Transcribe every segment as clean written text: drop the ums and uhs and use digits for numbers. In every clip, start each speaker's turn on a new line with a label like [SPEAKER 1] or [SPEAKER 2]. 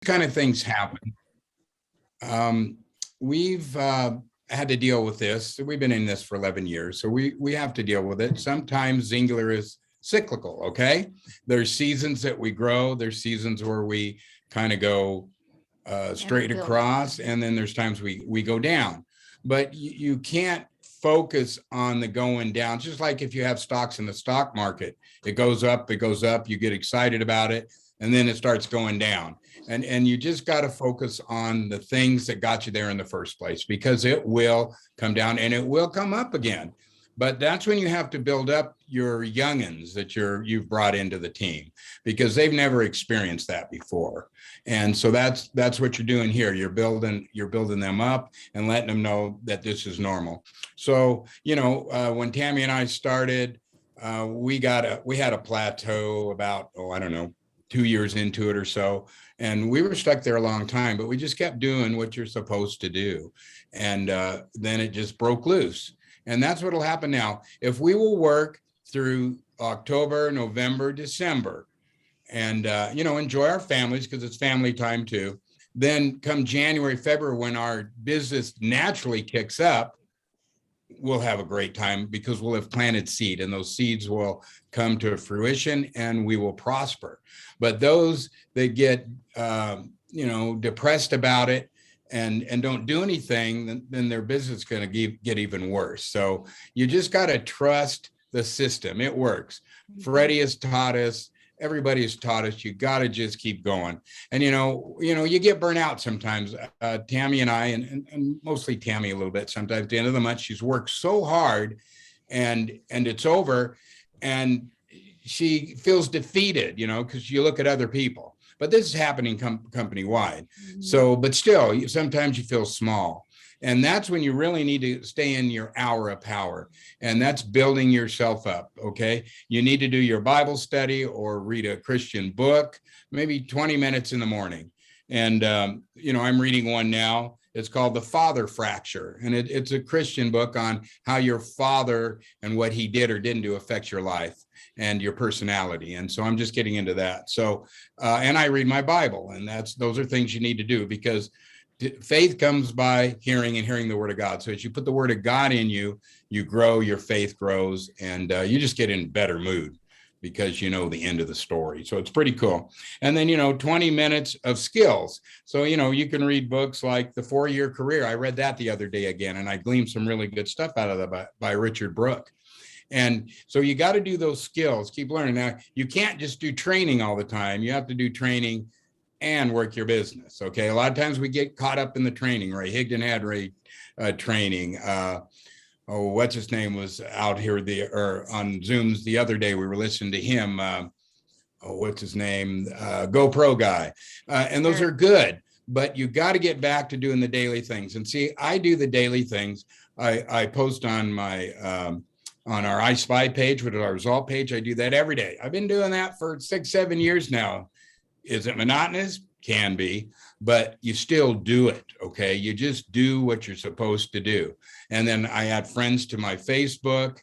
[SPEAKER 1] kind of things happen. We've had to deal with this. We've been in this for 11 years, so we have to deal with it. Sometimes Singular is cyclical, okay? There's seasons that we grow. There's seasons where we kind of go straight across, and then there's times we go down. But you can't focus on the going down. Just like if you have stocks in the stock market, it goes up, you get excited about it, and then it starts going down. And you just got to focus on the things that got you there in the first place, because it will come down and it will come up again. But that's when you have to build up your youngins that you've brought into the team, because they've never experienced that before. And so that's what you're doing here. You're building them up and letting them know that this is normal. So, when Tami and I started, we had a plateau about, I don't know, 2 years into it or so. And we were stuck there a long time, but we just kept doing what you're supposed to do. And then it just broke loose. And that's what will happen now. If we will work through October, November, December, and, enjoy our families, because it's family time too, then come January, February, when our business naturally kicks up, we'll have a great time, because we'll have planted seed, and those seeds will come to fruition and we will prosper. But those that get, depressed about it and don't do anything, then their business is going to get even worse. So you just got to trust the system. It works. Freddy has taught us. Everybody has taught us. You got to just keep going. And, you get burnt out sometimes. Tami and I, and mostly Tami a little bit sometimes, at the end of the month, she's worked so hard and it's over, and she feels defeated, because you look at other people. But this is happening company-wide. So, but still, sometimes you feel small. And that's when you really need to stay in your hour of power. And that's building yourself up, okay? You need to do your Bible study or read a Christian book, maybe 20 minutes in the morning. And, I'm reading one now. It's called The Father Fracture. And it's a Christian book on how your father and what he did or didn't do affects your life and your personality. And so I'm just getting into that. So, and I read my Bible, and those are things you need to do, because faith comes by hearing, and hearing the word of God. So as you put the word of God in you, you grow, your faith grows, and you just get in better mood, because you know the end of the story. So it's pretty cool. And then, 20 minutes of skills. So, you can read books like The 4-Year Career. I read that the other day again, and I gleaned some really good stuff out of that by Richard Brooke. And so you got to do those skills, keep learning. Now, you can't just do training all the time. You have to do training and work your business. Okay. A lot of times we get caught up in the training. Ray Higdon had training. What's his name was out here on Zooms the other day. We were listening to him. What's his name? GoPro guy. And those are good, but you got to get back to doing the daily things. And see, I do the daily things. I post on my, on our I Spy page, which is our result page. I do that every day. I've been doing that for 6-7 years now. Is it monotonous? Can be, but you still do it, okay? You just do what you're supposed to do. And then I add friends to my Facebook.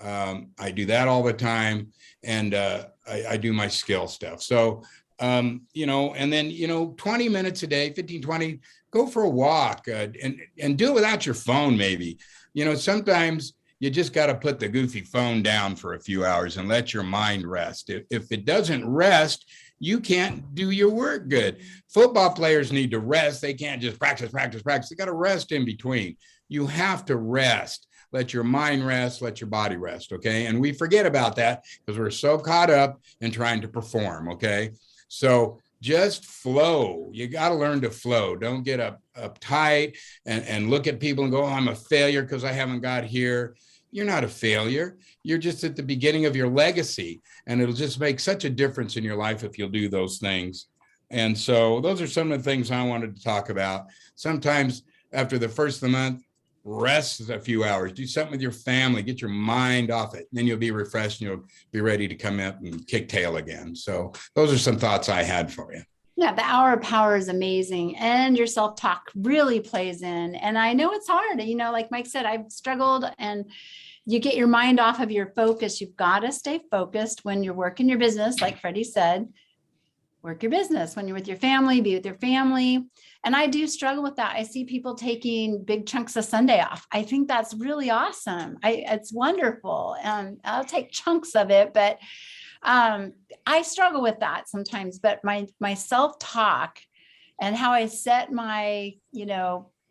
[SPEAKER 1] I do that all the time. And I do my skill stuff. So, and then, 20 minutes a day, 15, 20, go for a walk and do it without your phone maybe. Sometimes you just got to put the goofy phone down for a few hours and let your mind rest. If it doesn't rest, you can't do your work good. Football players need to rest. They can't just practice. They got to rest in between. You have to rest. Let your mind rest. Let your body rest, okay? And we forget about that because we're so caught up in trying to perform, okay? So just flow. You got to learn to flow. Don't get uptight and look at people and go, oh, I'm a failure because I haven't got here. You're not a failure. You're just at the beginning of your legacy, and it'll just make such a difference in your life if you'll do those things. And so those are some of the things I wanted to talk about. Sometimes after the first of the month, rest a few hours, do something with your family, get your mind off it. Then you'll be refreshed and you'll be ready to come up and kick tail again. So those are some thoughts I had for you.
[SPEAKER 2] Yeah, the hour of power is amazing. And your self-talk really plays in. And I know it's hard. Like Mike said, I've struggled, and you get your mind off of your focus. You've got to stay focused when you're working your business, like Freddy said. work your business. When you're with your family, be with your family. And I do struggle with that. I see people taking big chunks of Sunday off. I think that's really awesome. It's wonderful. And I'll take chunks of it, but I struggle with that sometimes. But my self-talk and how I set my,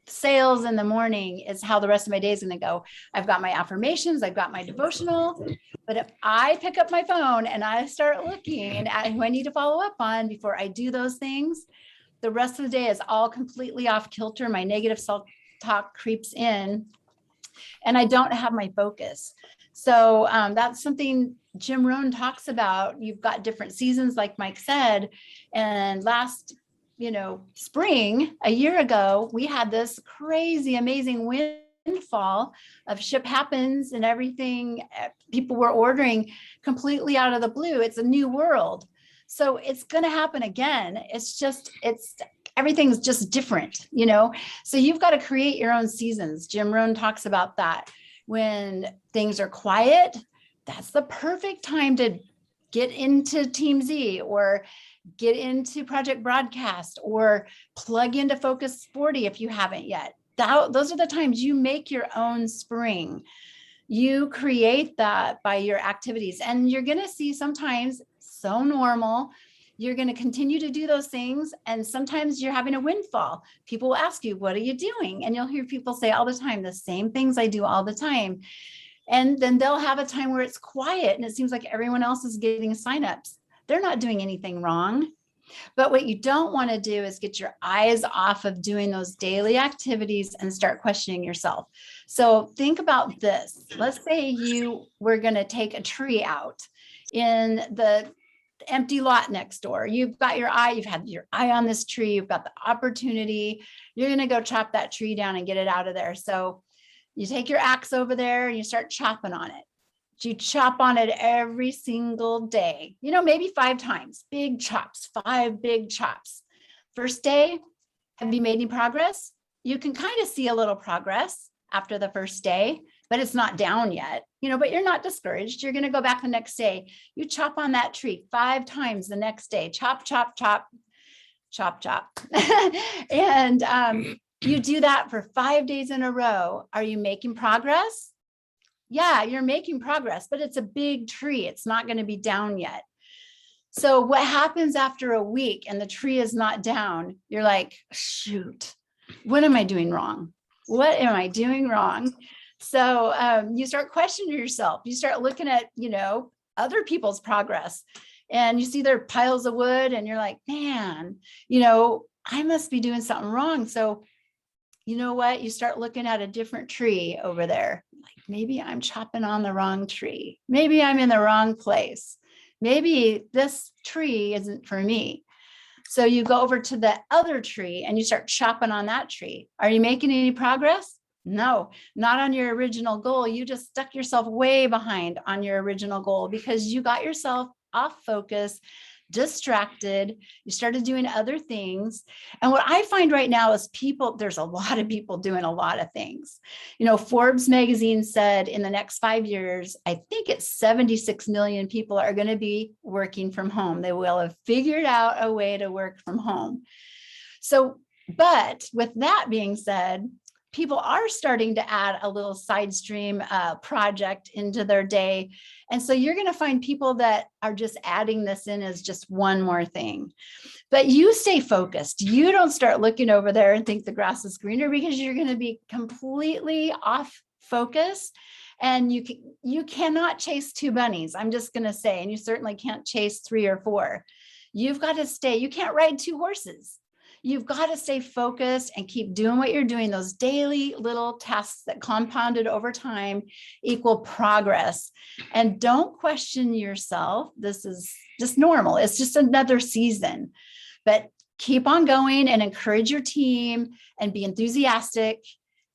[SPEAKER 2] sales in the morning is how the rest of my day is going to go. I've got my affirmations, I've got my devotional, but if I pick up my phone and I start looking at who I need to follow up on before I do those things, the rest of the day is all completely off kilter. My negative self-talk creeps in and I don't have my focus. So that's something Jim Rohn talks about. You've got different seasons, like Mike said, and last spring, a year ago, we had this crazy, amazing windfall of ship happens and everything. People were ordering completely out of the blue. It's a new world. So it's going to happen again. Everything's just different, So you've got to create your own seasons. Jim Rohn talks about that. When things are quiet, that's the perfect time to get into Team Z or get into Project Broadcast or plug into Focus 40 if you haven't yet. Those are the times you make your own spring. You create that by your activities. And you're going to see sometimes so normal. You're going to continue to do those things. And sometimes you're having a windfall. People will ask you, what are you doing? And you'll hear people say all the time, the same things I do all the time. And then they'll have a time where it's quiet and it seems like everyone else is getting signups. They're not doing anything wrong. But what you don't want to do is get your eyes off of doing those daily activities and start questioning yourself. So think about this. Let's say you were going to take a tree out in the empty lot next door. You've got you've had your eye on this tree. You've got the opportunity. You're going to go chop that tree down and get it out of there. So you take your axe over there and you start chopping on it. You chop on it every single day, maybe 5 times, big chops, 5 big chops. First day, have you made any progress? You can kind of see a little progress after the first day, but it's not down yet, but you're not discouraged. You're going to go back the next day. You chop on that tree 5 times the next day, chop, chop, chop, chop, chop. And you do that for 5 days in a row. Are you making progress? Yeah, you're making progress, but it's a big tree. It's not going to be down yet. So what happens after a week and the tree is not down? You're like, shoot, what am I doing wrong? What am I doing wrong? So you start questioning yourself. You start looking at, other people's progress and you see their piles of wood and you're like, man, I must be doing something wrong. So you know what? You start looking at a different tree over there. Like maybe I'm chopping on the wrong tree. Maybe I'm in the wrong place. Maybe this tree isn't for me. So you go over to the other tree and you start chopping on that tree. Are you making any progress? No, not on your original goal. You just stuck yourself way behind on your original goal because you got yourself off focus, distracted. You started doing other things. And what I find right now is there's a lot of people doing a lot of things. Forbes magazine said in the next 5 years, I think it's 76 million people are going to be working from home. They will have figured out a way to work from home. So, but with that being said, people are starting to add a little side stream project into their day. And so you're going to find people that are just adding this in as just one more thing. But you stay focused. You don't start looking over there and think the grass is greener because you're going to be completely off focus. And you cannot chase 2 bunnies, I'm just going to say, and you certainly can't chase 3 or 4. You've got to stay. You can't ride 2 horses. You've got to stay focused and keep doing what you're doing. Those daily little tasks that compounded over time equal progress. And don't question yourself. This is just normal. It's just another season. But keep on going and encourage your team and be enthusiastic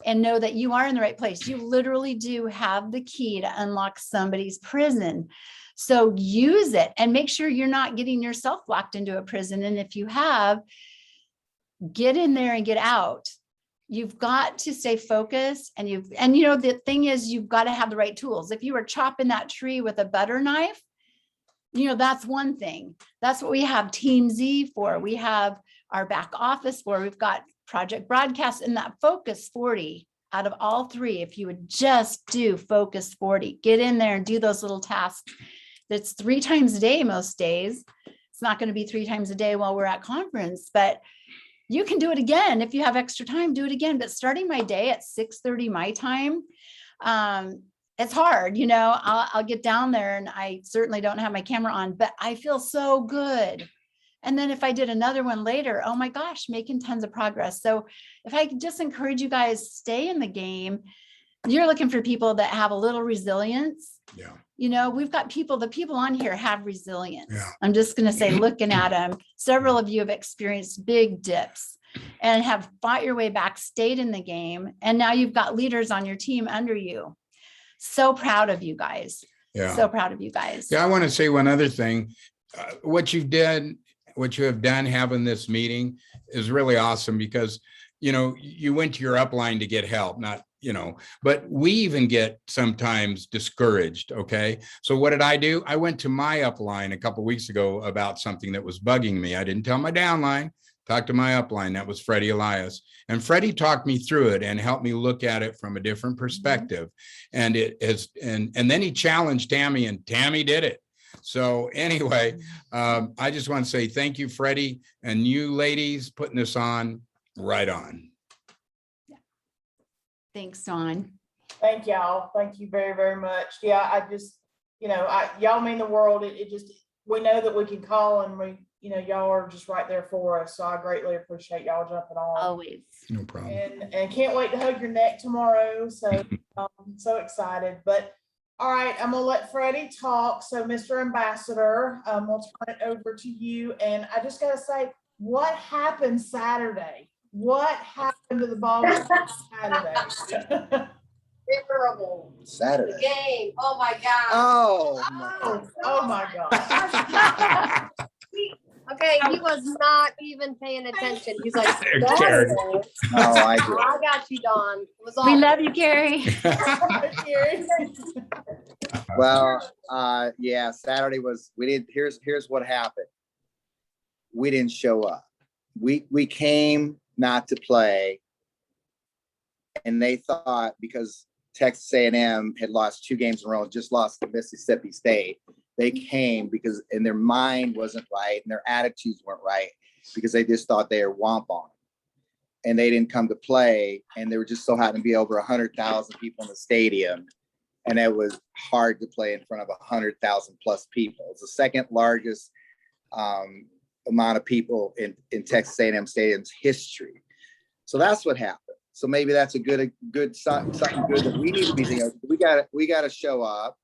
[SPEAKER 2] and know that you are in the right place. You literally do have the key to unlock somebody's prison. So use it and make sure you're not getting yourself locked into a prison. And if you have, get in there and get out. You've got to stay focused and the thing is you've got to have the right tools. If you were chopping that tree with a butter knife, That's one thing. That's what we have Team Z for. We have our back office for. We've got Project Broadcast, and that Focus 40 out of all three. If you would just do Focus 40, get in there and do those little tasks. That's 3 times a day most days. It's not going to be 3 times a day while we're at conference, but you can do it again. If you have extra time, do it again. But starting my day at 6:30 my time, it's hard, I'll get down there and I certainly don't have my camera on, but I feel so good. And then if I did another one later, oh my gosh, making tons of progress. So if I could just encourage you guys, stay in the game. You're looking for people that have a little resilience.
[SPEAKER 1] Yeah.
[SPEAKER 2] We've got the people on here have resilience.
[SPEAKER 1] Yeah.
[SPEAKER 2] I'm just going to say, looking at them, several of you have experienced big dips and have fought your way back, stayed in the game. And now you've got leaders on your team under you. So proud of you guys.
[SPEAKER 1] Yeah.
[SPEAKER 2] So proud of you guys.
[SPEAKER 1] Yeah. I want to say one other thing. What you have done having this meeting is really awesome because, you went to your upline to get help, not, but we even get sometimes discouraged. Okay. So what did I do? I went to my upline a couple of weeks ago about something that was bugging me. I didn't tell my downline, talked to my upline. That was Freddy Elias. And Freddy talked me through it and helped me look at it from a different perspective. And and then he challenged Tami, and Tami did it. So anyway, I just want to say thank you, Freddy, and you ladies putting this on right on.
[SPEAKER 2] Yeah. Thanks, Dawn.
[SPEAKER 3] Thank y'all. Thank you very, very much. Yeah, I just, y'all mean the world. We know that we can call and y'all are just right there for us. So I greatly appreciate y'all jumping on.
[SPEAKER 2] Always.
[SPEAKER 1] No problem.
[SPEAKER 3] And can't wait to hug your neck tomorrow. So so excited. But all right, I'm gonna let Freddy talk. So Mr. Ambassador, we'll turn it over to you. And I just gotta say, what happened Saturday? What happened to the ball Saturday?
[SPEAKER 4] Terrible.
[SPEAKER 5] Saturday.
[SPEAKER 4] The game. Oh my God.
[SPEAKER 3] Oh my God.
[SPEAKER 4] Okay, he was not even paying attention. He's like,
[SPEAKER 1] Karen.
[SPEAKER 5] Oh, I do.
[SPEAKER 4] I got you, Dawn. It was
[SPEAKER 2] We
[SPEAKER 4] awful.
[SPEAKER 2] love you, Carrie.
[SPEAKER 5] Well, yeah, Saturday was, here's what happened. We didn't show up. We came not to play, and they thought because Texas A&M had lost 2 games in a row, just lost to Mississippi State, they came because, and their mind wasn't right and their attitudes weren't right because they just thought they were womp on. And they didn't come to play, and there were just so happened to be over 100,000 people in the stadium. And it was hard to play in front of 100,000 plus people. It's the second largest amount of people in Texas A&M Stadium's history. So that's what happened. So maybe that's a good something good that we need to be thinking of. We got to show up,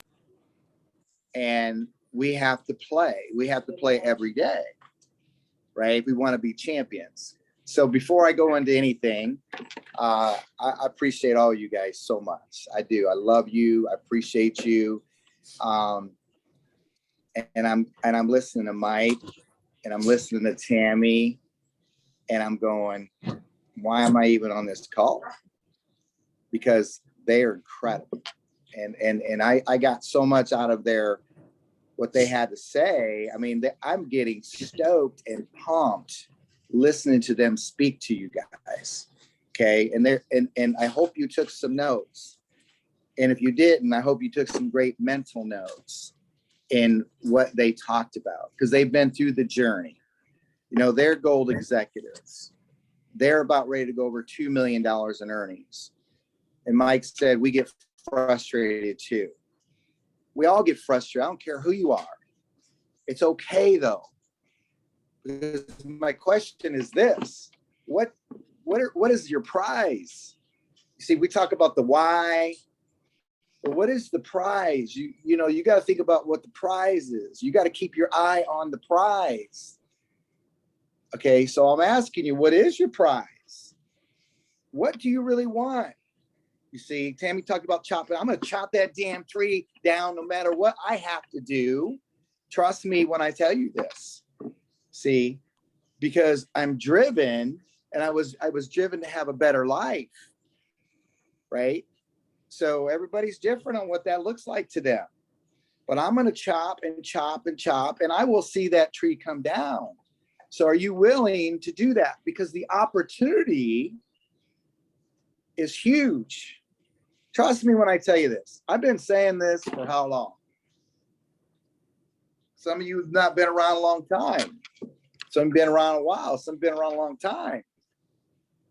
[SPEAKER 5] and we have to play. We have to play every day, right? If we want to be champions. So before I go into anything, I appreciate all you guys so much. I do. I love you. I appreciate you. And I'm listening to Mike, and I'm listening to Tami, and I'm going, why am I even on this call? Because they are incredible. And I got so much out of what they had to say. I mean, I'm getting stoked and pumped listening to them speak to you guys. Okay. And I hope you took some notes. And if you didn't, I hope you took some great mental notes in what they talked about, because they've been through the journey. They're gold executives. They're about ready to go over $2 million in earnings. And Mike said, we get frustrated too. We all get frustrated. I don't care who you are. It's okay though. Because my question is this: what is your prize? You see, we talk about the why, but what is the prize? You got to think about what the prize is. You got to keep your eye on the prize. Okay, so I'm asking you, what is your prize? What do you really want? You see, Tami talked about chopping. I'm going to chop that damn tree down no matter what I have to do. Trust me when I tell you this. See, because I'm driven, and I was driven to have a better life, right? So everybody's different on what that looks like to them. but I'm going to chop and chop and chop, and I will see that tree come down. So are you willing to do that? Because the opportunity is huge. Trust me when I tell you this. I've been saying this for how long? Some of you have not been around a long time. Some have been around a while. Some have been around a long time.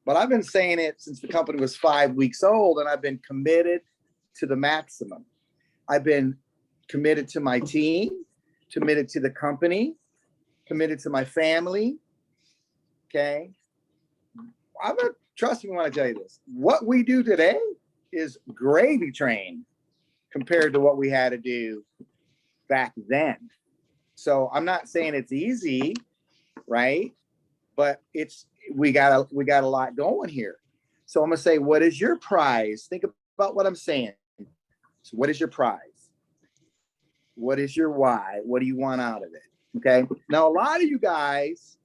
[SPEAKER 5] But I've been saying it since the company was 5 weeks old, and I've been committed to the maximum. I've been committed to my team, committed to the company, committed to my family. Okay. Trust me when I tell you this. What we do today is gravy train compared to what we had to do back then. So I'm not saying it's easy, right? But we got a lot going here. So I'm gonna say, what is your prize? Think about what I'm saying. So what is your prize? What is your why? What do you want out of it? Okay. Now, a lot of you guys,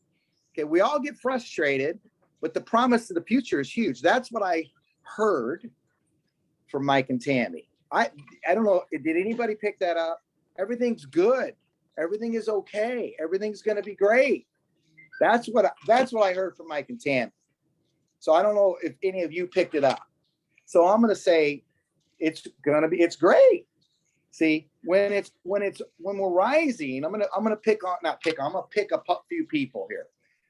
[SPEAKER 5] okay, we all get frustrated, but the promise of the future is huge. That's what I heard from Mike and Tami. I don't know. Did anybody pick that up? Everything's good. Everything is okay. Everything's going to be great. That's what I heard from Mike and Tami. So I don't know if any of you picked it up. So I'm going to say it's great. See, when we're rising, I'm gonna pick a few people here.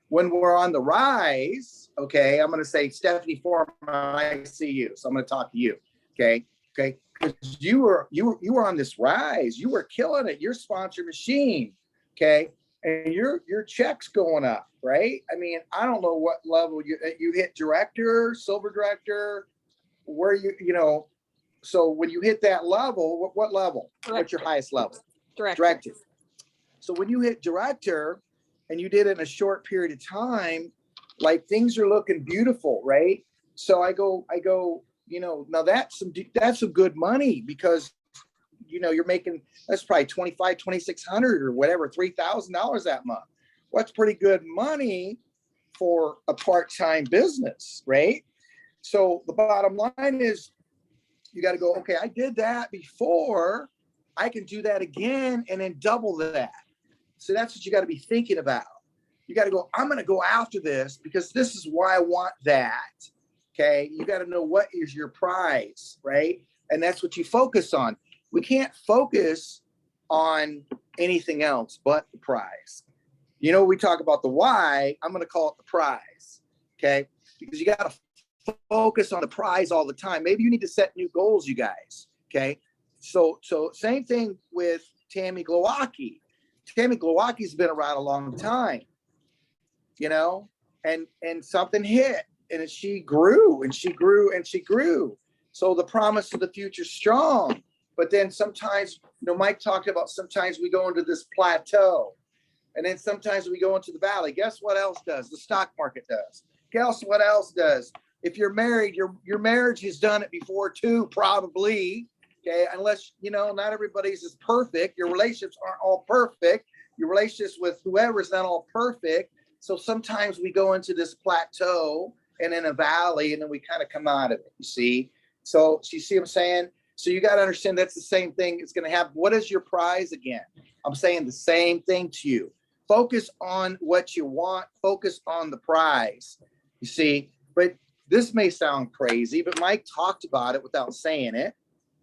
[SPEAKER 5] When we're on the rise, okay, I'm gonna say Stephanie Foreman, I see you. So I'm gonna talk to you. Okay. Because you were on this rise, you were killing it, your sponsor machine, okay, and your check's going up, right? I mean, I don't know what level you hit, director, silver director, where you know. So when you hit that level, what level? Director. What's your highest level? Director. So when you hit director and you did it in a short period of time, like things are looking beautiful, right? So I go, you know, now that's some good money because, you know, you're making, that's probably $2,600 or whatever, $3,000 that month. Well, that's pretty good money for a part-time business, right? So the bottom line is, you got to go, okay, I did that before. I can do that again and then double that. So that's what you got to be thinking about. You got to go, I'm going to go after this because this is why I want that. Okay. You got to know what is your prize, right? And that's what you focus on. We can't focus on anything else but the prize. You know, we talk about the why, I'm going to call it the prize. Okay. Because you got to focus on the prize all the time. Maybe you need to set new goals, you guys. Okay. So same thing with Tami Glowacki. Tami Glowacki's been around a long time, you know, and something hit and she grew and she grew and she grew. So the promise of the future is strong. But then sometimes, you know, Mike talked about sometimes we go into this plateau and then sometimes we go into the valley. Guess what else does? The stock market does. Guess what else does? If you're married, your marriage has done it before too, probably. Okay, unless, you know, not everybody's as perfect. Your relationships aren't all perfect. Your relationships with whoever is not all perfect. So sometimes we go into this plateau and in a valley, and then we kind of come out of it. You see? So you see what I'm saying? So you got to understand that's the same thing. It's going to have. What is your prize again? I'm saying the same thing to you. Focus on what you want. Focus on the prize. You see, but. This may sound crazy, but Mike talked about it without saying it,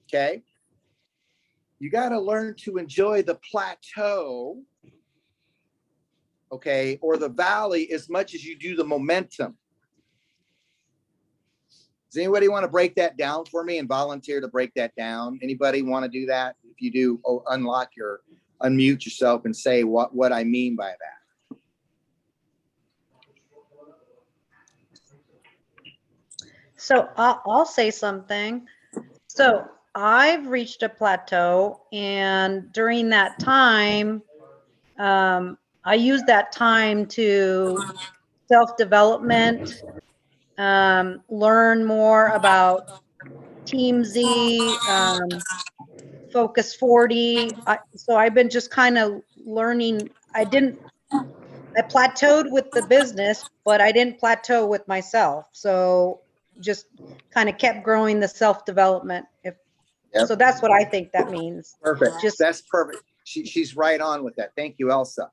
[SPEAKER 5] okay? You got to learn to enjoy the plateau, okay, or the valley as much as you do the momentum. Does anybody want to break that down for me and volunteer to break that down? Anybody want to do that? If you do, unmute yourself and say what I mean by that.
[SPEAKER 6] So I'll say something. So I've reached a plateau, and during that time, I use that time to self-development, learn more about Team Z, Focus 40. So I've been just kind of learning. I plateaued with the business, but I didn't plateau with myself. So just kind of kept growing the self-development, if
[SPEAKER 5] Yep.
[SPEAKER 6] So that's what I think that means.
[SPEAKER 5] Perfect.
[SPEAKER 6] Just
[SPEAKER 5] That's perfect. She's right on with that. Thank you, Elsa.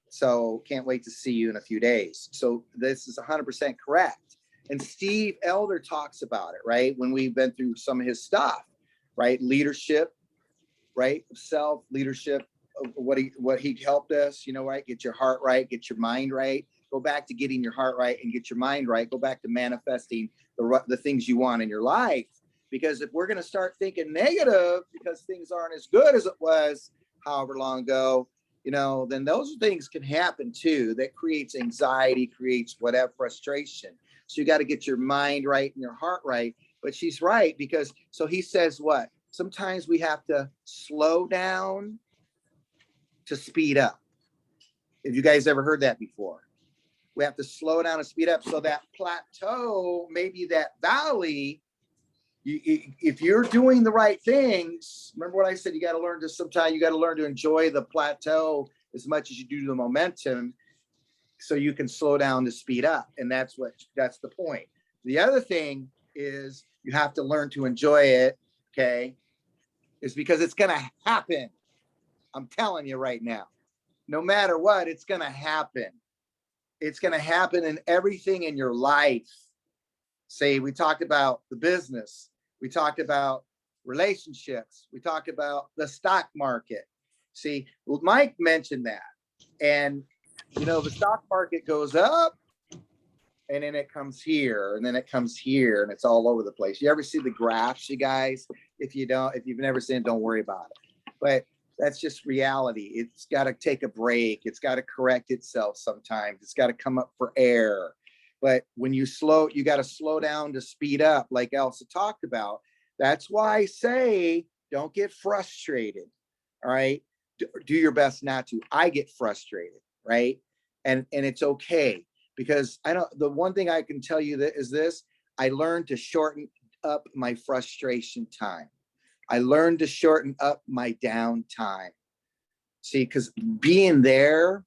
[SPEAKER 5] So can't wait to see you in a few days. So this is 100% correct. And Steve Elder talks about it, right? When we've been through some of his stuff, right? Leadership, right? Self leadership, what he helped us, you know, right? Get your heart right, get your mind right. Go back to getting your heart right and get your mind right. Go back to manifesting the things you want in your life. Because if we're going to start thinking negative because things aren't as good as it was however long ago, you know, then those things can happen too. That creates anxiety, creates whatever, frustration. So you got to get your mind right and your heart right. But she's right, because so he says what? Sometimes we have to slow down to speed up. Have you guys ever heard that before? We have to slow down and speed up. So that plateau, maybe that valley, if you're doing the right things, remember what I said, you got to learn to sometimes you got to learn to enjoy the plateau as much as you do the momentum, so you can slow down to speed up. And that's the point. The other thing is you have to learn to enjoy it. Okay. Is because it's going to happen. I'm telling you right now, no matter what, it's going to happen. It's going to happen in everything in your life. Say, we talked about the business. We talked about relationships. We talked about the stock market. See, well, Mike mentioned that. And, you know, the stock market goes up and then it comes here and then it comes here and it's all over the place. You ever see the graphs, you guys? If you've never seen it, don't worry about it. But that's just reality. It's got to take a break. It's got to correct itself sometimes. It's got to come up for air. But when you got to slow down to speed up, like Elsa talked about. That's why I say, don't get frustrated. All right. Do your best not to. I get frustrated. Right. And it's okay, because the one thing I can tell you is this: I learned to shorten up my frustration time. I learned to shorten up my downtime. See, because being there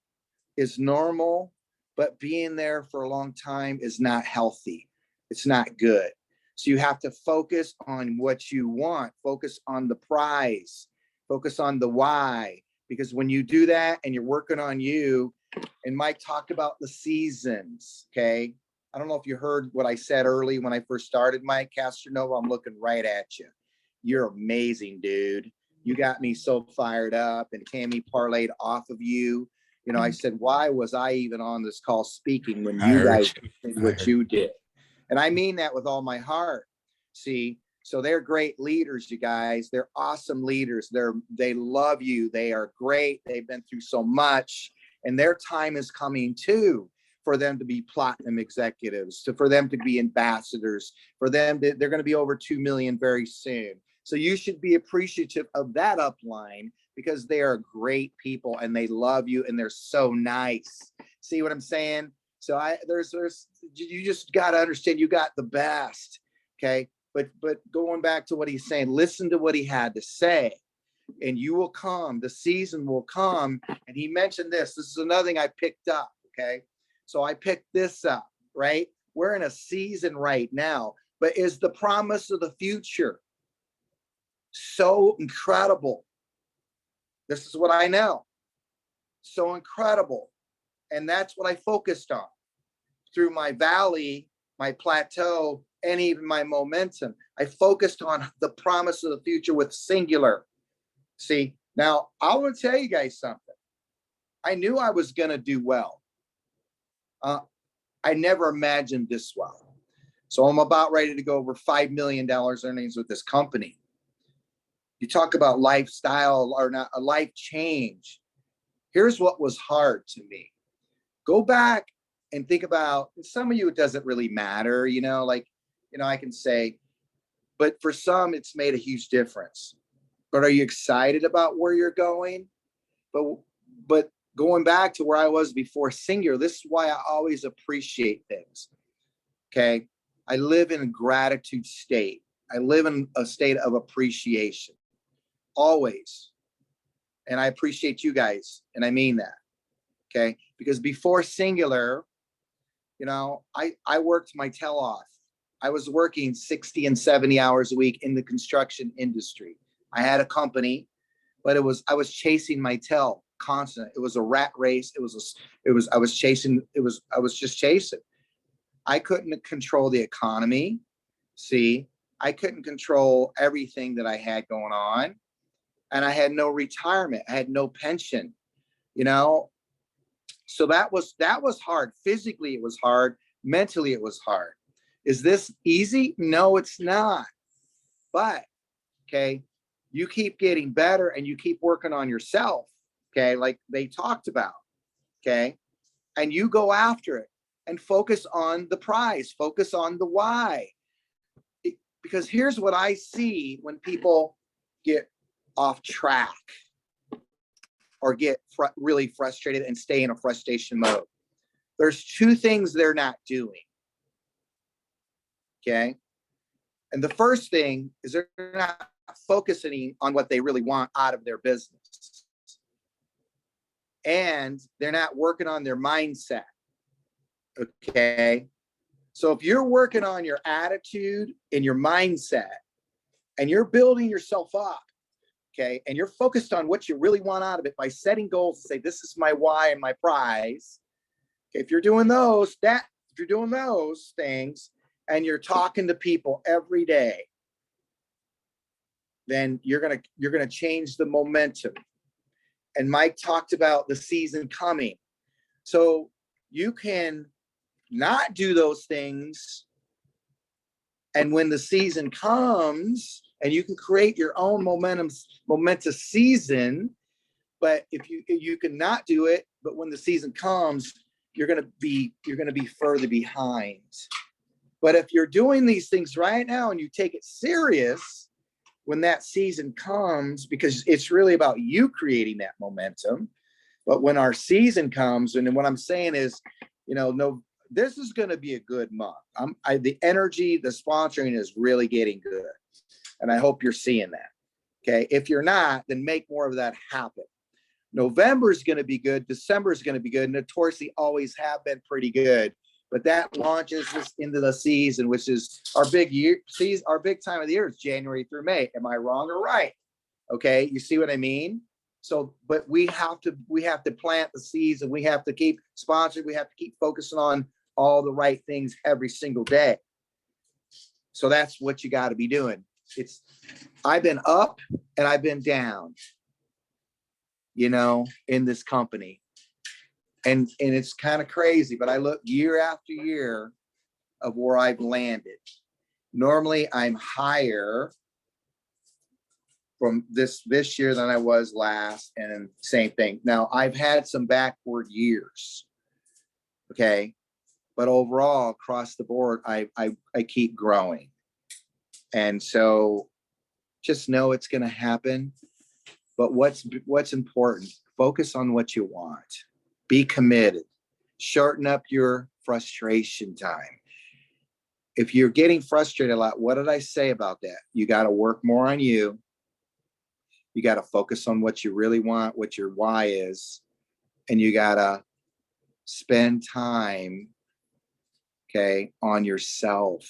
[SPEAKER 5] is normal, but being there for a long time is not healthy. It's not good. So you have to focus on what you want, focus on the prize, focus on the why. Because when you do that and you're working on you, and Mike talked about the seasons, okay? I don't know if you heard what I said early when I first started, Mike Castronvos. I'm looking right at you. You're amazing, dude. You got me so fired up, and Tami parlayed off of you. You know, I said, why was I even on this call speaking when you guys did what you did? And I mean that with all my heart. See, so they're great leaders, you guys. They're awesome leaders. They love you. They are great. They've been through so much, and their time is coming too, for them to be platinum executives, for them to be ambassadors, they're going to be over 2 million very soon. So you should be appreciative of that upline, because they are great people and they love you and they're so nice. See what I'm saying? So you just got to understand, you got the best. Okay. But going back to what he's saying, listen to what he had to say, and you will come, the season will come. And he mentioned this is another thing I picked up. Okay. So I picked this up, right? We're in a season right now, but is the promise of the future so incredible? This is what I know. So incredible. And that's what I focused on through my valley, my plateau, and even my momentum. I focused on the promise of the future with singular. See, now I want to tell you guys something. I knew I was going to do well. I never imagined this well. So I'm about ready to go over $5 million earnings with this company. You talk about lifestyle or not, a life change. Here's what was hard to me. Go back and think about, some of you, it doesn't really matter, I can say, but for some, it's made a huge difference. But are you excited about where you're going? But going back to where I was before singular, this is why I always appreciate things. Okay. I live in a gratitude state. I live in a state of appreciation. Always. And I appreciate you guys. And I mean that. Okay. Because before singular, I worked my tail off. I was working 60 and 70 hours a week in the construction industry. I had a company, but I was chasing my tail constant. It was a rat race. I was just chasing. I couldn't control the economy. See, I couldn't control everything that I had going on. And I had no retirement. I had no pension, you know? So that was hard. Physically, it was hard. Mentally, it was hard. Is this easy? No, it's not. But, okay, you keep getting better and you keep working on yourself, okay, like they talked about, okay? And you go after it and focus on the prize, focus on the why. Because here's what I see when people get off track or get really frustrated and stay in a frustration mode. There's two things they're not doing. Okay. And the first thing is they're not focusing on what they really want out of their business. And they're not working on their mindset. Okay. So if you're working on your attitude and your mindset and you're building yourself up, okay, and you're focused on what you really want out of it by setting goals to say, this is my why and my prize. Okay, if you're doing those things and you're talking to people every day, then you're gonna change the momentum. And Mike talked about the season coming. So you can not do those things. And when the season comes, and you can create your own momentous season, but if you can not do it, but when the season comes, you're gonna be further behind. But if you're doing these things right now and you take it serious, when that season comes, because it's really about you creating that momentum. But when our season comes, and what I'm saying is, no, this is going to be a good month. The energy, the sponsoring is really getting good. And I hope you're seeing that. Okay. If you're not, then make more of that happen. November is going to be good. December is going to be good. Notoriously always have been pretty good. But that launches us into the season, which is our big season. Our big time of the year is January through May. Am I wrong or right? Okay. You see what I mean? So, but we have to plant the seeds, and we have to keep sponsoring. We have to keep focusing on all the right things every single day. So that's what you got to be doing. I've been up and I've been down, in this company. And it's kind of crazy, but I look year after year of where I've landed. Normally I'm higher from this year than I was last, and same thing. Now I've had some backward years. Okay. But overall, across the board, I keep growing. And so just know it's going to happen. But what's important, focus on what you want. Be committed. Shorten up your frustration time. If you're getting frustrated a lot, what did I say about that? You got to work more on you. You got to focus on what you really want, what your why is. And you got to spend time, okay, on yourself.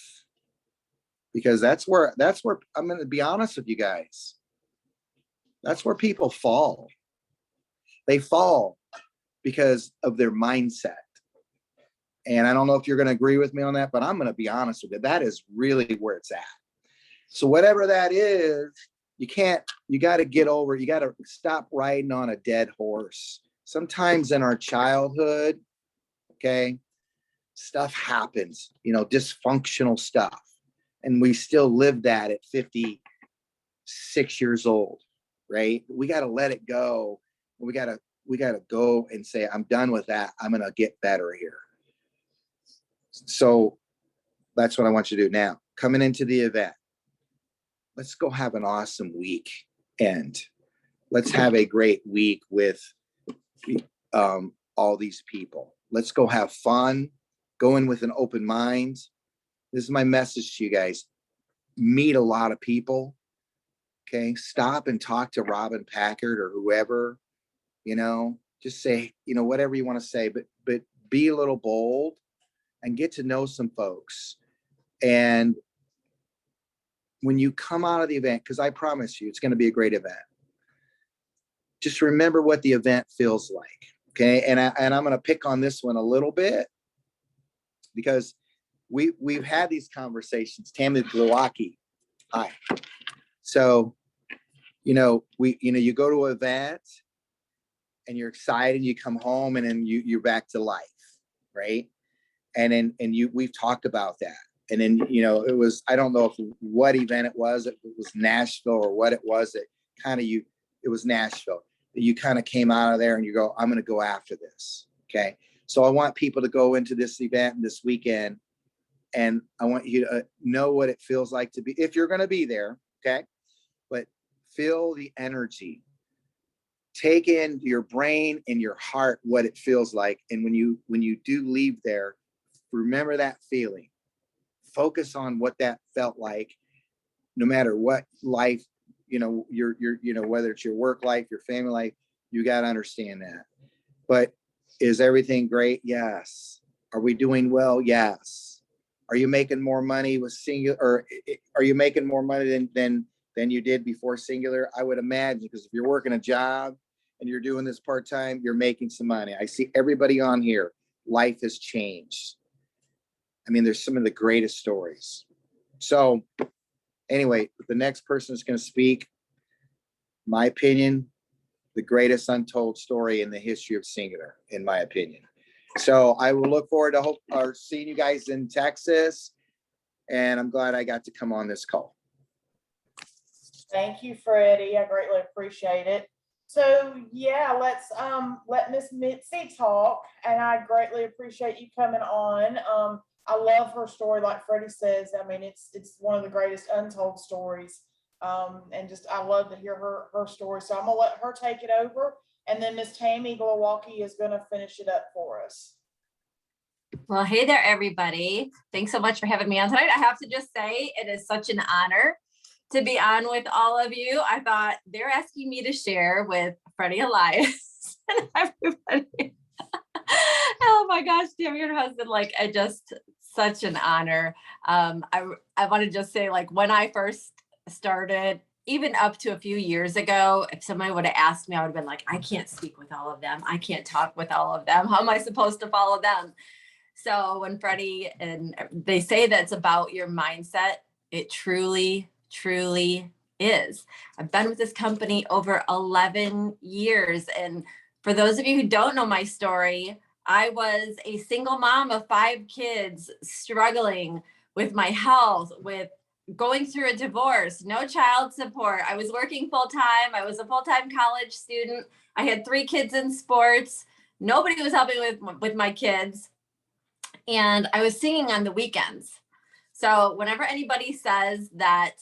[SPEAKER 5] Because that's where I'm going to be honest with you guys. That's where people fall. They fall because of their mindset. And I don't know if you're going to agree with me on that, but I'm going to be honest with you. That is really where it's at. So whatever that is, you got to get over it. You got to stop riding on a dead horse. Sometimes in our childhood, okay, stuff happens, dysfunctional stuff. And we still live that at 56 years old, right? We got to let it go. We got to go and say, I'm done with that. I'm going to get better here. So that's what I want you to do now. Coming into the event, let's go have an awesome weekend. Let's have a great week with all these people. Let's go have fun. Go in with an open mind. This is my message to you guys. Meet a lot of people. Okay. Stop and talk to Robin Packard or whoever, just say, whatever you want to say, but be a little bold and get to know some folks. And when you come out of the event, because I promise you, it's going to be a great event. Just remember what the event feels like. Okay. And I'm going to pick on this one a little bit because we've had these conversations. Tami Glowacki. Hi. So, you go to an event and you're excited, you come home and then you're back to life. Right. And we've talked about that. And then, it was, I don't know what event it was Nashville or what it was that it was Nashville. You kind of came out of there and you go, I'm going to go after this. Okay. So I want people to go into this event this weekend, and I want you to know what it feels like to be, if you're going to be there. Okay. But feel the energy, take in your brain and your heart, what it feels like. And when you do leave there, remember that feeling, focus on what that felt like, no matter what life, whether it's your work life, your family life, you got to understand that. But is everything great? Yes. Are we doing well? Yes. Are you making more money with singular, or are you making more money than you did before singular? I would imagine, because if you're working a job and you're doing this part-time, you're making some money. I see everybody on here. Life has changed. I mean, there's some of the greatest stories. So anyway, the next person is going to speak, my opinion, the greatest untold story in the history of singular, in my opinion. So I will look forward to seeing you guys in Texas. And I'm glad I got to come on this call.
[SPEAKER 3] Thank you, Freddie. I greatly appreciate it. So yeah, let's let Miss Mitzi talk. And I greatly appreciate you coming on. I love her story, like Freddie says. I mean, it's one of the greatest untold stories. And just I love to hear her story. So I'm gonna let her take it over, and then Miss Tami Glowacki is gonna finish it up for us.
[SPEAKER 7] Well, hey there, everybody. Thanks so much for having me on tonight. I have to just say, it is such an honor to be on with all of you. I thought they're asking me to share with Freddy, Elias, and everybody. Oh my gosh, damn, your husband, such an honor. I want to just say, when I first started, even up to a few years ago, if somebody would have asked me, I would have been like, I can't speak with all of them. I can't talk with all of them. How am I supposed to follow them? So when Freddy, and they say that it's about your mindset, it truly, truly is. I've been with this company over 11 years. And for those of you who don't know my story, I was a single mom of 5 kids, struggling with my health, with going through a divorce, no child support. I was working full-time. I was a full-time college student. I had 3 kids in sports. Nobody was helping with my kids. And I was singing on the weekends. So whenever anybody says that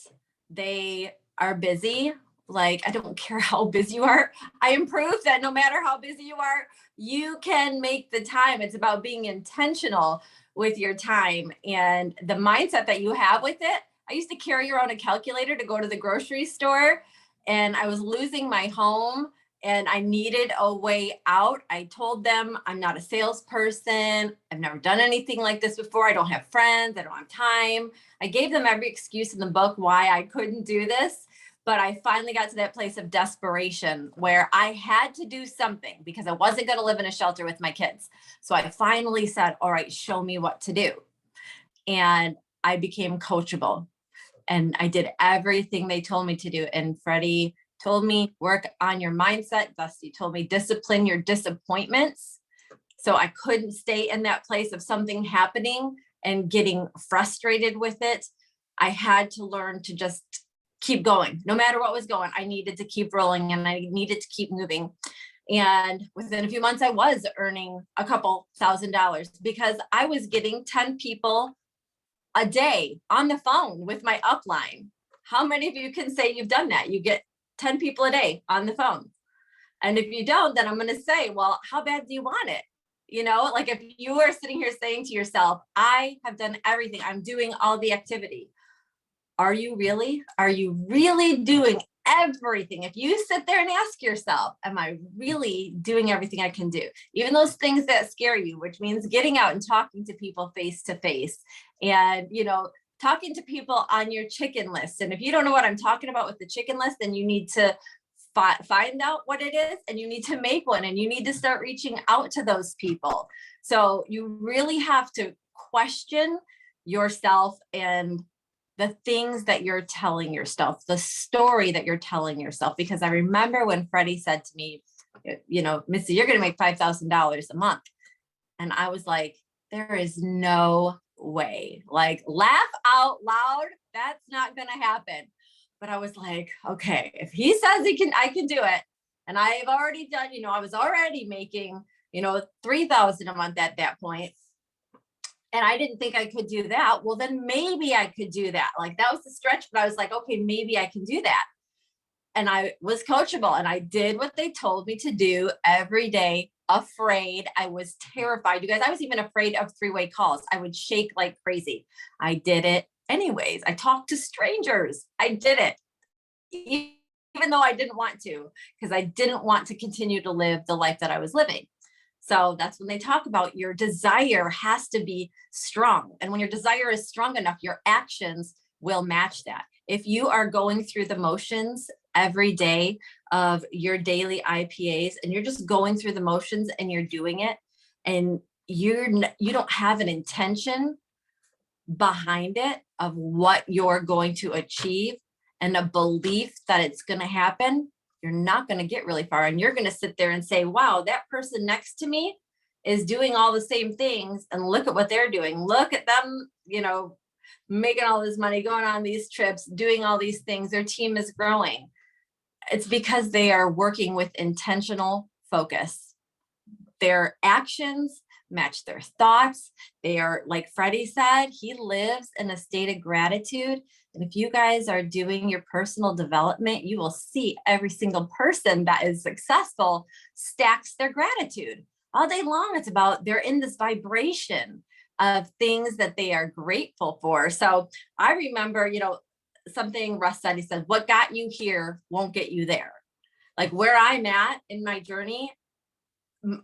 [SPEAKER 7] they are busy, I don't care how busy you are. I am proof that no matter how busy you are, you can make the time. It's about being intentional with your time and the mindset that you have with it. I used to carry around a calculator to go to the grocery store, and I was losing my home and I needed a way out. I told them, I'm not a salesperson. I've never done anything like this before. I don't have friends. I don't have time. I gave them every excuse in the book why I couldn't do this. But I finally got to that place of desperation where I had to do something because I wasn't going to live in a shelter with my kids. So I finally said, all right, show me what to do. And I became coachable, and I did everything they told me to do. And Freddy told me, work on your mindset. Dusty told me, discipline your disappointments. So I couldn't stay in that place of something happening and getting frustrated with it. I had to learn to just keep going. No matter what was going, I needed to keep rolling and I needed to keep moving. And within a few months, I was earning a couple $1,000s because I was getting 10 people a day on the phone with my upline. How many of you can say you've done that? You get 10 people a day on the phone. And if you don't, then I'm going to say, well, how bad do you want it? If you are sitting here saying to yourself, I have done everything, I'm doing all the activity. Are you really? Are you really doing everything? If you sit there and ask yourself, am I really doing everything I can do? Even those things that scare you, which means getting out and talking to people face to face and, talking to people on your chicken list. And if you don't know what I'm talking about with the chicken list, then you need to find out what it is, and you need to make one, and you need to start reaching out to those people. So you really have to question yourself and the things that you're telling yourself, the story that you're telling yourself. Because I remember when Freddie said to me, you know, Mitzi, you're going to make $5,000 a month. And I was like, there is no way. Like, laugh out loud. That's not going to happen. But I was like, okay, if he says he can, I can do it. And I've already done, you know, I was already making, you know, 3,000 a month at that point. And I didn't think I could do that. Well, then maybe I could do that. Like, that was the stretch, but I was like, okay, maybe I can do that. And I was coachable, and I did what they told me to do every day, afraid. I was terrified. You guys, I was even afraid of three-way calls. I would shake like crazy. I did it anyways. I talked to strangers. I did it, even though I didn't want to, because I didn't want to continue to live the life that I was living. So that's when they talk about your desire has to be strong. And when your desire is strong enough, your actions will match that. If you are going through the motions every day of your daily IPAs, and you're just going through the motions and you're doing it, and you don't have an intention behind it of what you're going to achieve and a belief that it's going to happen, you're not going to get really far. And you're going to sit there and say, wow, that person next to me is doing all the same things, and look at what they're doing. Look at them, you know, making all this money, going on these trips, doing all these things. Their team is growing. It's because they are working with intentional focus. Their actions match their thoughts. They are, like Freddie said, he lives in a state of gratitude. And if you guys are doing your personal development, you will see every single person that is successful stacks their gratitude all day long. It's about, they're in this vibration of things that they are grateful for. So I remember, you know, something Russ said, he said, what got you here won't get you there. Like, where I'm at in my journey,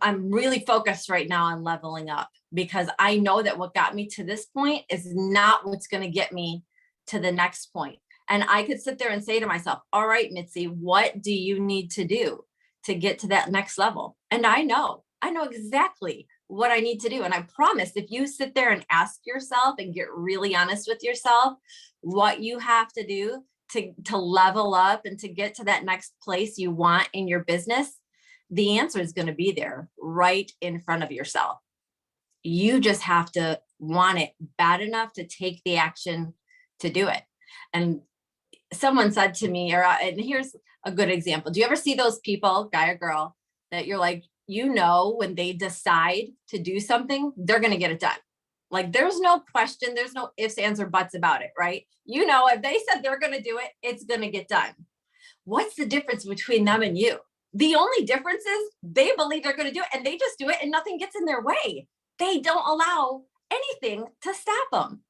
[SPEAKER 7] I'm really focused right now on leveling up, because I know that what got me to this point is not what's going to get me to the next point. And I could sit there and say to myself, all right, Mitzi, what do you need to do to get to that next level? And I know exactly what I need to do. And I promise, if you sit there and ask yourself and get really honest with yourself, what you have to do to level up and to get to that next place you want in your business, the answer is going to be there right in front of yourself. You just have to want it bad enough to take the action to do it. And someone said to me, and here's a good example. Do you ever see those people, guy or girl, that you're like, you know, when they decide to do something, they're going to get it done. Like, there's no question, there's no ifs, ands, or buts about it, right? You know, if they said they're going to do it, it's going to get done. What's the difference between them and you? The only difference is they believe they're going to do it, and they just do it, and nothing gets in their way. They don't allow anything to stop them.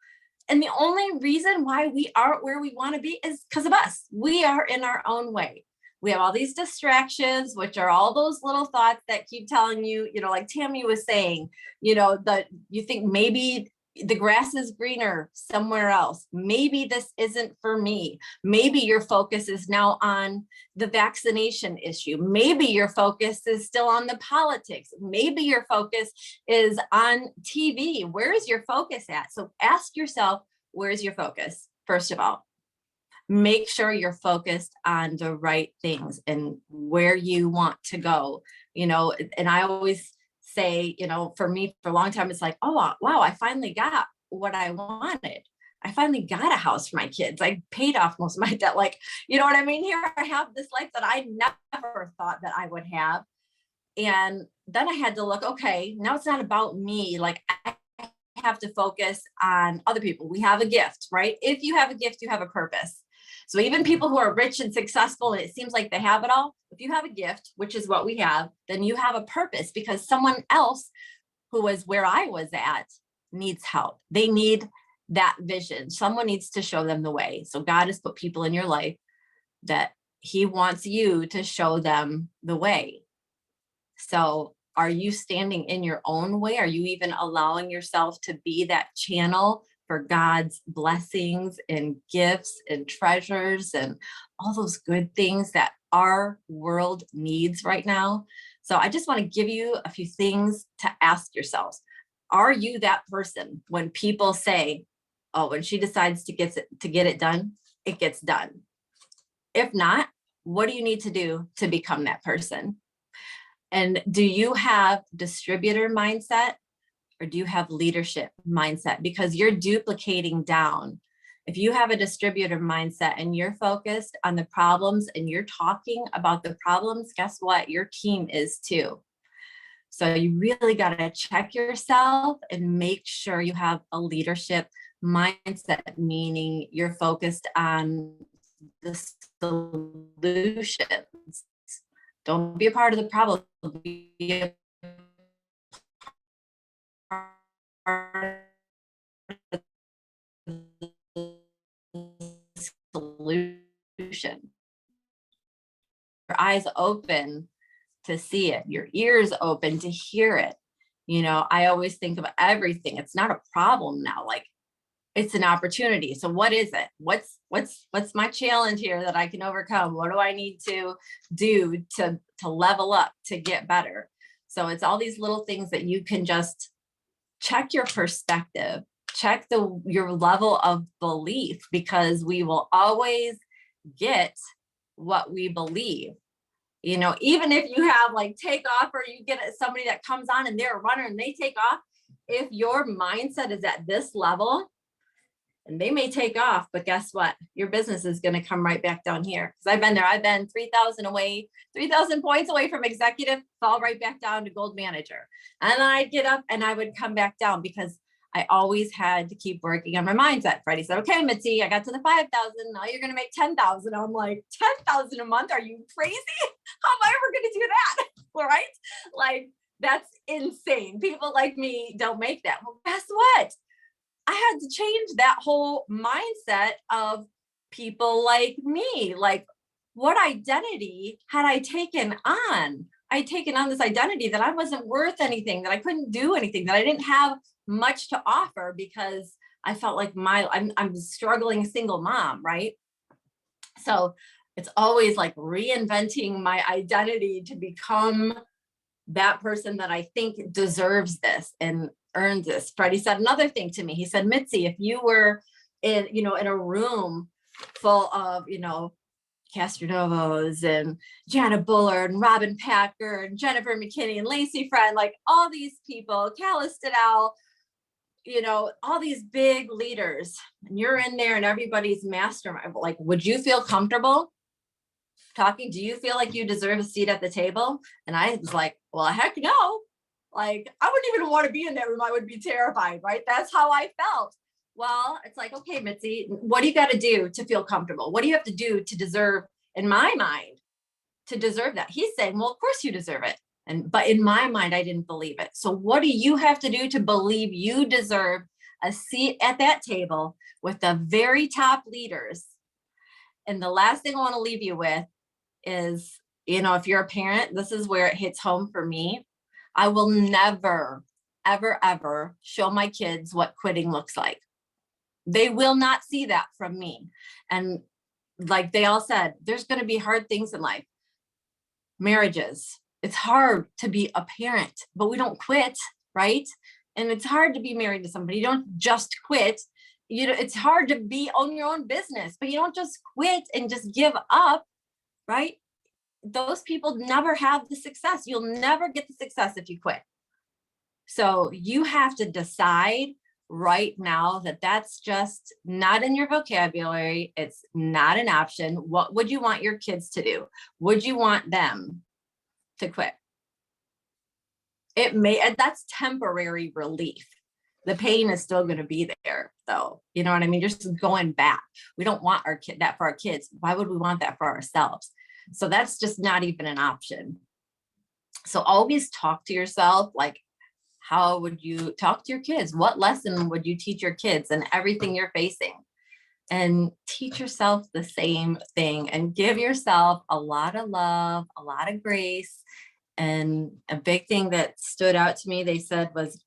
[SPEAKER 7] And the only reason why we aren't where we want to be is because of us. We are in our own way. We have all these distractions, which are all those little thoughts that keep telling you, you know, like Tami was saying, you know, that you think maybe the grass is greener somewhere else. Maybe this isn't for me. Maybe your focus is now on the vaccination issue. Maybe your focus is still on the politics. Maybe your focus is on TV. Where is your focus at? So ask yourself, where's your focus? First of all, make sure you're focused on the right things and where you want to go, you know. And I always say, you know, for me, for a long time, it's like, oh, wow, I finally got what I wanted. I finally got a house for my kids. I paid off most of my debt. Like, you know what I mean? Here I have this life that I never thought that I would have. And then I had to look, okay, now it's not about me. Like, I have to focus on other people. We have a gift, right? If you have a gift, you have a purpose. So even people who are rich and successful, and it seems like they have it all, if you have a gift, which is what we have, then you have a purpose, because someone else who was where I was at needs help. They need that vision. Someone needs to show them the way. So God has put people in your life that He wants you to show them the way. So are you standing in your own way? Are you even allowing yourself to be that channel for God's blessings and gifts and treasures and all those good things that our world needs right now. So I just want to give you a few things to ask yourselves. Are you that person when people say, oh, when she decides to get it done, it gets done? If not, what do you need to do to become that person? And do you have distributor mindset or do you have leadership mindset? Because you're duplicating down. If you have a distributor mindset and you're focused on the problems and you're talking about the problems, guess what? Your team is too. So you really got to check yourself and make sure you have a leadership mindset, meaning you're focused on the solutions. Don't be a part of the problem. Be a part of the solution. Your eyes open to see it, your ears open to hear it. You know, I always think of everything. It's not a problem now. Like, it's an opportunity. So what is it? What's my challenge here that I can overcome? What do I need to do to level up, to get better? So it's all these little things that you can just check your perspective, check your level of belief, because we will always get what we believe. You know, even if you have like take off, or you get somebody that comes on and they're a runner and they take off, if your mindset is at this level, and they may take off, but guess what? Your business is going to come right back down here. Because I've been there. I've been 3,000 points away from executive, fall right back down to gold manager. And then I'd get up and I would come back down because I always had to keep working on my mindset. Freddie said, okay, Mitzi, I got to the 5,000. Now you're going to make 10,000. I'm like, 10,000 a month? Are you crazy? How am I ever going to do that? Right? Like, that's insane. People like me don't make that. Well, guess what? I had to change that whole mindset of people like me. Like, what identity had I taken on? I'd taken on this identity that I wasn't worth anything, that I couldn't do anything, that I didn't have much to offer because I felt like I'm a struggling single mom, right? So it's always like reinventing my identity to become that person that I think deserves this and earned this. Freddie said another thing to me. He said, Mitzi, if you were in a room full of, Castronvos and Janet Bullard and Robin Packer and Jennifer McKinney and Lacey Friend, like all these people, Calistadel, all these big leaders, and you're in there and everybody's mastermind, like, would you feel comfortable talking? Do you feel like you deserve a seat at the table? And I was like, well, heck no. Like, I wouldn't even want to be in that room. I would be terrified, right? That's how I felt. Well, it's like, okay, Mitzi, what do you got to do to feel comfortable? What do you have to do to deserve, in my mind, to deserve that? He's saying, well, of course you deserve it. But in my mind, I didn't believe it. So what do you have to do to believe you deserve a seat at that table with the very top leaders? And the last thing I want to leave you with is, if you're a parent, this is where it hits home for me. I will never, ever, ever show my kids what quitting looks like. They will not see that from me. And like they all said, there's going to be hard things in life. Marriages. It's hard to be a parent, but we don't quit, right? And it's hard to be married to somebody. You don't just quit. It's hard to own your own business, but you don't just quit and just give up, right? Those people never have the success. You'll never get the success if you quit. So you have to decide right now that that's just not in your vocabulary. It's not an option. What would you want your kids to do? Would you want them to quit? That's temporary relief. The pain is still going to be there, though. You know what I mean? You're just going back. We don't want that for our kids. Why would we want that for ourselves? So that's just not even an option. So always talk to yourself, like, how would you talk to your kids? What lesson would you teach your kids and everything you're facing? And teach yourself the same thing and give yourself a lot of love, a lot of grace. And a big thing that stood out to me, they said, was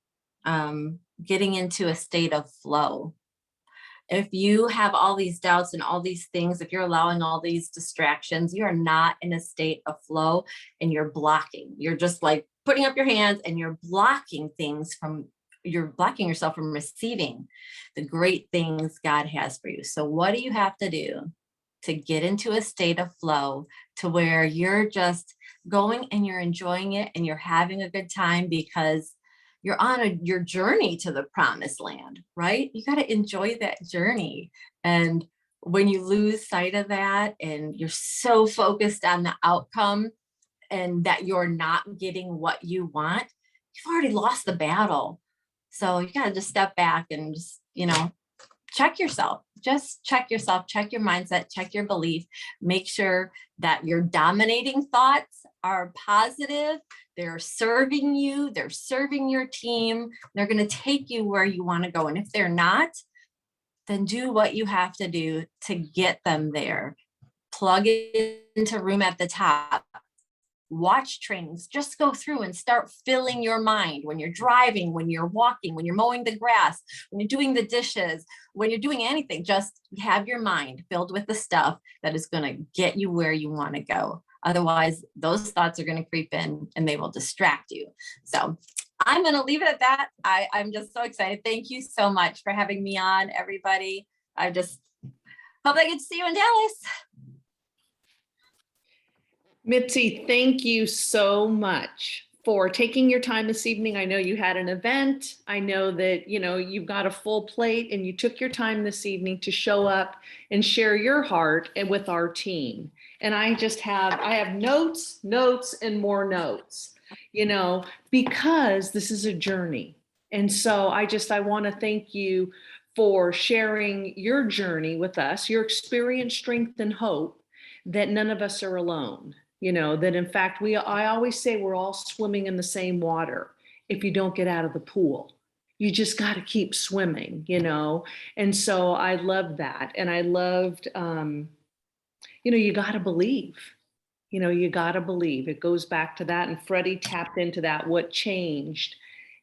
[SPEAKER 7] getting into a state of flow. If you have all these doubts and all these things, if you're allowing all these distractions, you are not in a state of flow, and you're blocking. You're just like putting up your hands and you're blocking things from, you're blocking yourself from receiving the great things God has for you. So what do you have to do to get into a state of flow to where you're just going and you're enjoying it and you're having a good time because you're on your journey to the promised land, right? You got to enjoy that journey. And when you lose sight of that and you're so focused on the outcome and that you're not getting what you want, you've already lost the battle. So you got to just step back and just, check yourself. Just check yourself, check your mindset, check your belief, make sure that your dominating thoughts are positive. They're serving you, they're serving your team. They're going to take you where you want to go. And if they're not, then do what you have to do to get them there. Plug it into room at the top. Watch trainings, just go through and start filling your mind when you're driving, when you're walking, when you're mowing the grass, when you're doing the dishes, when you're doing anything, just have your mind filled with the stuff that is going to get you where you want to go. Otherwise, those thoughts are going to creep in and they will distract you. So I'm going to leave it at that. I'm just so excited. Thank you so much for having me on, everybody. I just hope I get to see you in Dallas.
[SPEAKER 8] Mitzi, thank you so much for taking your time this evening. I know you had an event. I know that, you've got a full plate and you took your time this evening to show up and share your heart and with our team. And I have notes and more notes, because this is a journey. And so I want to thank you for sharing your journey with us, your experience, strength, and hope that none of us are alone. That in fact, I always say we're all swimming in the same water. If you don't get out of the pool, you just got to keep swimming, And so I loved that. And I loved, you got to believe, you got to believe. It goes back to that. And Freddy tapped into that, what changed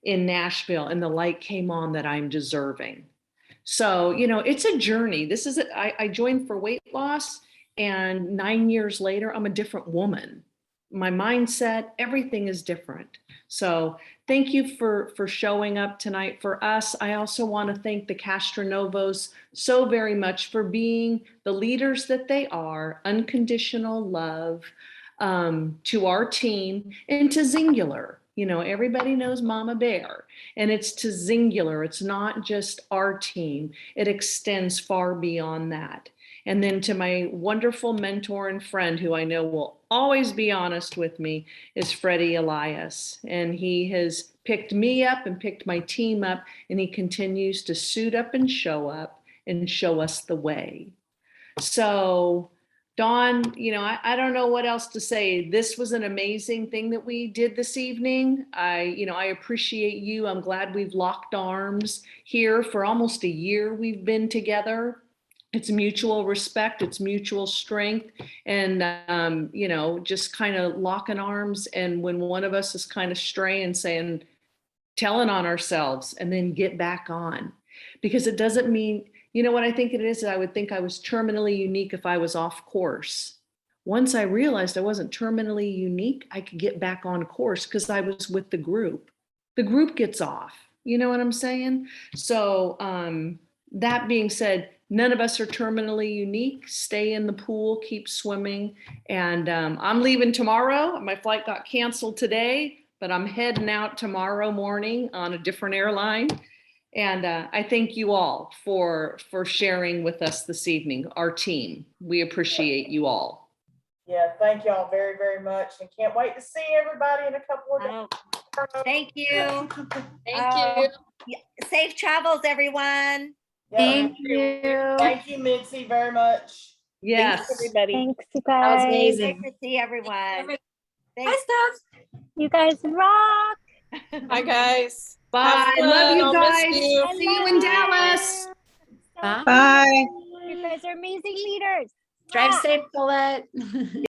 [SPEAKER 8] in Nashville, and the light came on that I'm deserving. So, it's a journey. I joined for weight loss. And 9 years later, I'm a different woman. My mindset, everything is different. So thank you for showing up tonight for us. I also want to thank the Castronvos so very much for being the leaders that they are, unconditional love to our team, and to Singular. Everybody knows Mama Bear, and it's to Singular. It's not just our team. It extends far beyond that. And then to my wonderful mentor and friend, who I know will always be honest with me, is Freddy Elias. And he has picked me up and picked my team up, and he continues to suit up and show us the way. So Dawn, I don't know what else to say. This was an amazing thing that we did this evening. I appreciate you. I'm glad we've locked arms here for almost a year. We've been together. It's mutual respect, it's mutual strength, and, just kind of locking arms. And when one of us is kind of straying, telling on ourselves, and then get back on, because it doesn't mean, what I think it is, I would think I was terminally unique if I was off course. Once I realized I wasn't terminally unique, I could get back on course because I was with the group. The group gets off, you know what I'm saying? So that being said, none of us are terminally unique. Stay in the pool, keep swimming. And I'm leaving tomorrow. My flight got canceled today, but I'm heading out tomorrow morning on a different airline. And I thank you all for sharing with us this evening, our team. We appreciate you all.
[SPEAKER 3] Yeah, thank y'all very, very much. And can't wait to see everybody in a couple of days.
[SPEAKER 4] Thank you.
[SPEAKER 9] Thank you.
[SPEAKER 4] Safe travels, everyone.
[SPEAKER 3] Yeah,
[SPEAKER 2] Thank you.
[SPEAKER 3] Thank you, Mitzi, very much.
[SPEAKER 8] Yes.
[SPEAKER 9] Thanks, everybody.
[SPEAKER 10] Thanks, you
[SPEAKER 2] That was
[SPEAKER 10] guys.
[SPEAKER 2] amazing.
[SPEAKER 4] Great to see everyone.
[SPEAKER 7] Hi,
[SPEAKER 4] Thanks.
[SPEAKER 7] Steph.
[SPEAKER 10] You guys rock.
[SPEAKER 9] Hi, guys.
[SPEAKER 8] Bye.
[SPEAKER 9] Have
[SPEAKER 8] Love
[SPEAKER 9] fun.
[SPEAKER 8] you
[SPEAKER 9] I'll miss
[SPEAKER 8] guys.
[SPEAKER 9] you.
[SPEAKER 10] I
[SPEAKER 8] See you
[SPEAKER 10] love
[SPEAKER 8] in
[SPEAKER 10] you.
[SPEAKER 8] Dallas.
[SPEAKER 10] So
[SPEAKER 2] Bye.
[SPEAKER 10] You guys are amazing leaders.
[SPEAKER 2] Drive
[SPEAKER 10] Mwah.
[SPEAKER 2] safe, Colette.